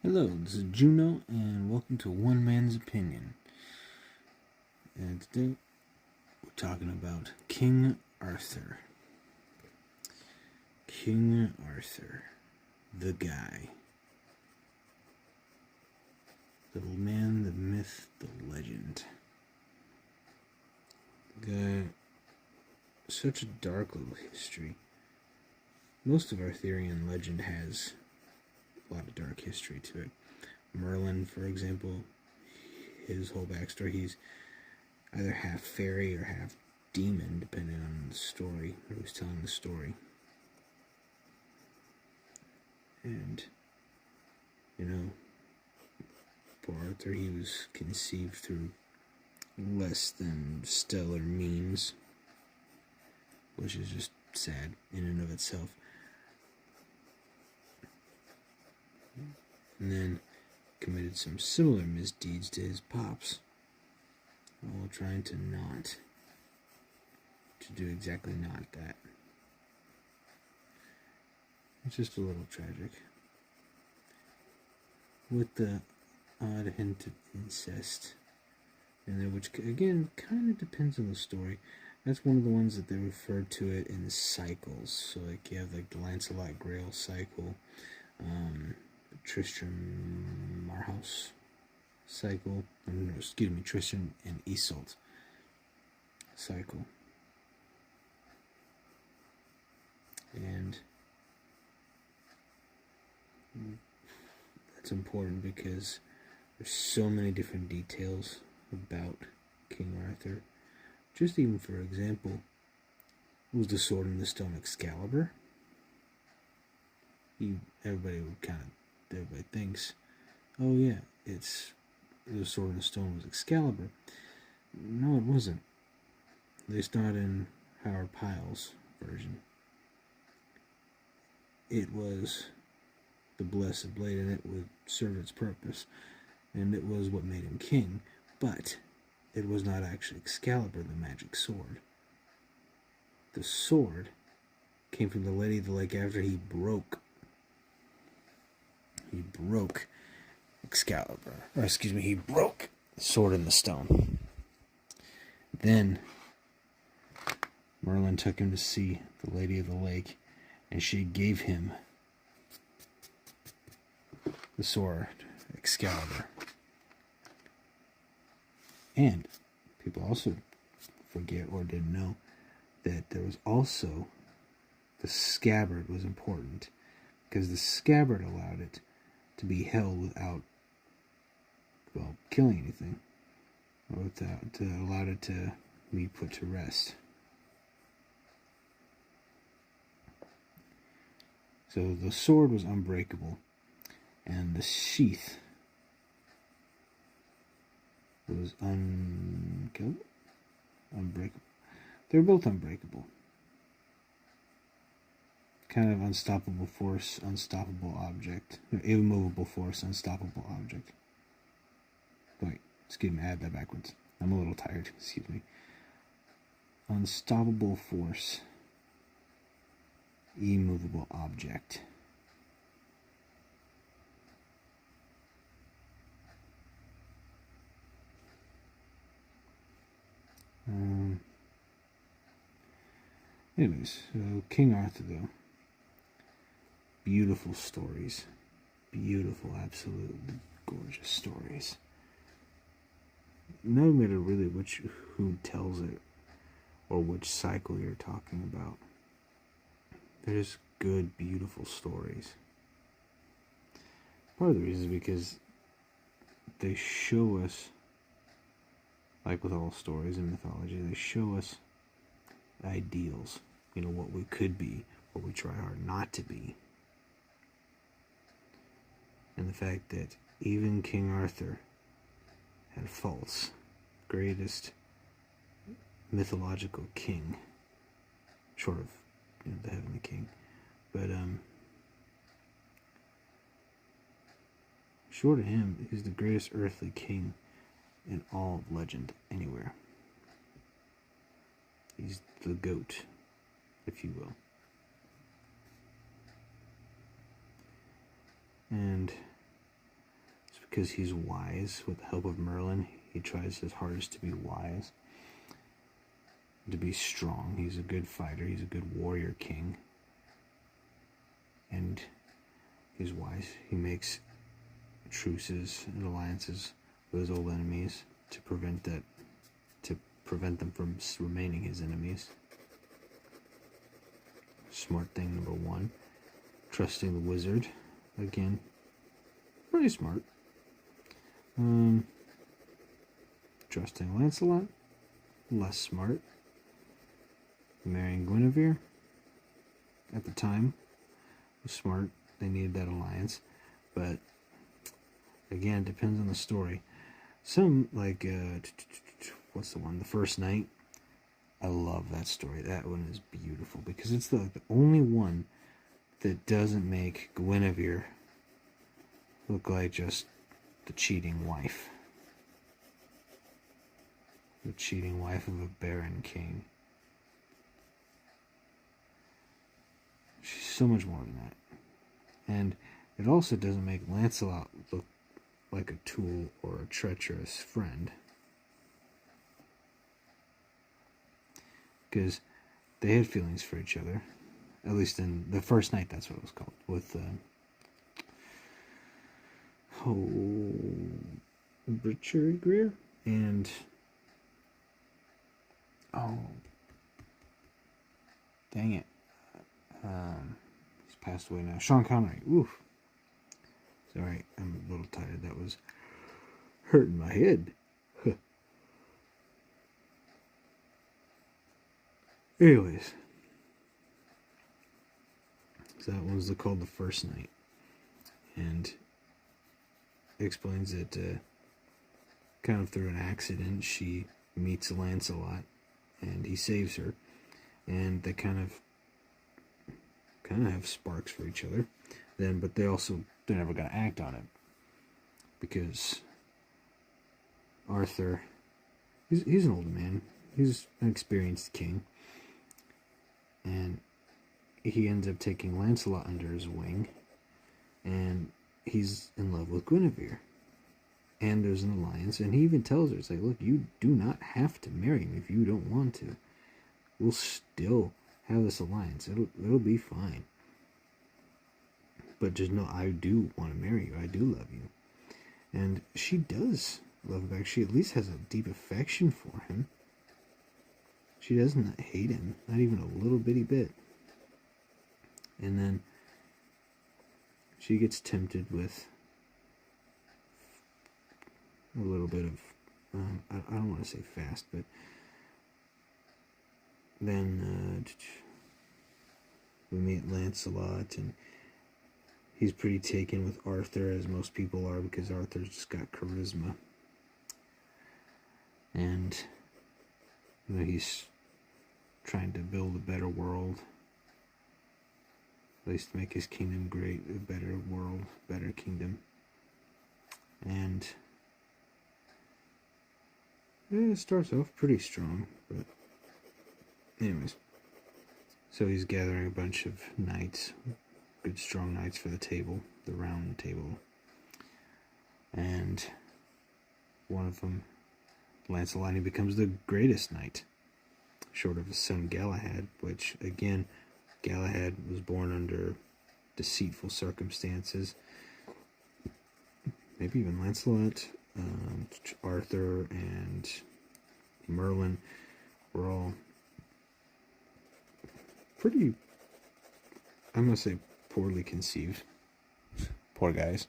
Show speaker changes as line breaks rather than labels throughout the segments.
Hello, this is Juno, and welcome to One Man's Opinion. And today we're talking about King Arthur. King Arthur, the guy. The man, the myth, the legend. The guy, such a dark little history. Most of Arthurian legend has a lot of dark history to it. Merlin, for example, his whole backstory, he's either half fairy or half demon, depending on the story, who's telling the story. And, poor Arthur, he was conceived through less than stellar means, which is just sad in and of itself. And then committed some similar misdeeds to his pops, while trying to do exactly not that. It's just a little tragic. With the odd hint of incest in there, which again kind of depends on the story. That's one of the ones that they refer to it in the cycles. So like you have like the Lancelot Grail cycle, Tristram Marhouse cycle, Tristan and Isolde cycle. And that's important because there's so many different details about King Arthur. Just even for example, was the sword in the stone Excalibur? Everybody thinks, oh yeah, it's the sword in the stone was Excalibur. No, it wasn't. At least not in Howard Pyle's version. It was the blessed blade, and it would serve its purpose, and it was what made him king. But it was not actually Excalibur, the magic sword. The sword came from the Lady of the Lake after he broke Excalibur. He broke the sword in the stone. Then Merlin took him to see the Lady of the Lake, and she gave him the sword, Excalibur. And people also forget or didn't know that there was also the scabbard was important, because the scabbard allowed it to be held without, killing anything, or allowed it to be put to rest. So the sword was unbreakable, and the sheath was unbreakable. They're both unbreakable. Kind of unstoppable force, unstoppable object. Immovable force, unstoppable object. Wait, I had that backwards. I'm a little tired, excuse me. Unstoppable force, immovable object. Anyways, so King Arthur, though. Beautiful stories. Beautiful, absolutely gorgeous stories. No matter really who tells it or which cycle you're talking about. They're just good, beautiful stories. Part of the reason is because they show us, like with all stories and mythology, they show us ideals. What we could be, what we try hard not to be. And the fact that even King Arthur had faults. Greatest mythological king, short of the Heavenly King, but short of him, he's the greatest earthly king in all of legend anywhere. He's the GOAT, if you will. And because he's wise. With the help of Merlin, he tries his hardest to be wise, to be strong. He's a good fighter. He's a good warrior king. And he's wise. He makes truces and alliances with his old enemies to prevent them from remaining his enemies. Smart thing number 1. Trusting the wizard. Again, pretty smart. Trusting Lancelot. Less smart. Marrying Guinevere. At the time, was smart. They needed that alliance. But, again, it depends on the story. Some, like, what's the one? The First Night. I love that story. That one is beautiful because it's the only one that doesn't make Guinevere look like just the cheating wife. The cheating wife of a barren king. She's so much more than that. And it also doesn't make Lancelot look like a tool or a treacherous friend. Because they had feelings for each other. At least in the First Night, that's what it was called. With, Richard Gere? And, dang it. He's passed away now. Sean Connery. Oof. Sorry, I'm a little tired. That was hurting my head. Anyways. So that one's called The First Night. And it explains that kind of through an accident, she meets Lancelot. And he saves her. And they kind of have sparks for each other. But they're never going to act on it. Because Arthur, he's an old man. He's an experienced king. And he ends up taking Lancelot under his wing. And he's in love with Guinevere. And there's an alliance. And he even tells her, it's like, look, you do not have to marry me if you don't want to. We'll still have this alliance. It'll be fine. But just know, I do want to marry you. I do love you. And she does love him back. She at least has a deep affection for him. She doesn't hate him. Not even a little bitty bit. And then she gets tempted with a little bit of, I don't want to say fast, but then we meet Lancelot, and he's pretty taken with Arthur, as most people are, because Arthur's just got charisma. And, he's trying to build a better world. At least make his kingdom great, a better world, better kingdom. And it starts off pretty strong, but anyways. So he's gathering a bunch of knights, good strong knights for the table, the round table. And one of them, Lancelot, he becomes the greatest knight, short of his son Galahad, which, again, Galahad was born under deceitful circumstances. Maybe even Lancelot, Arthur, and Merlin were all pretty, I'm going to say, poorly conceived. Poor guys.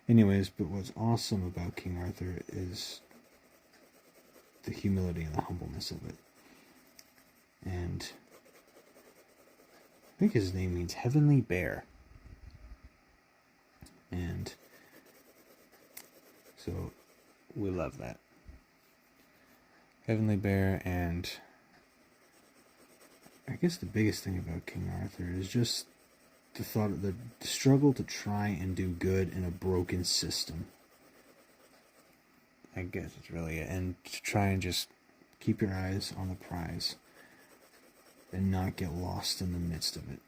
Anyways, but what's awesome about King Arthur is the humility and the humbleness of it. And I think his name means Heavenly Bear. And so we love that. Heavenly Bear. And I guess the biggest thing about King Arthur is just the thought of the struggle to try and do good in a broken system. I guess it's really it. And to try and just keep your eyes on the prize and not get lost in the midst of it.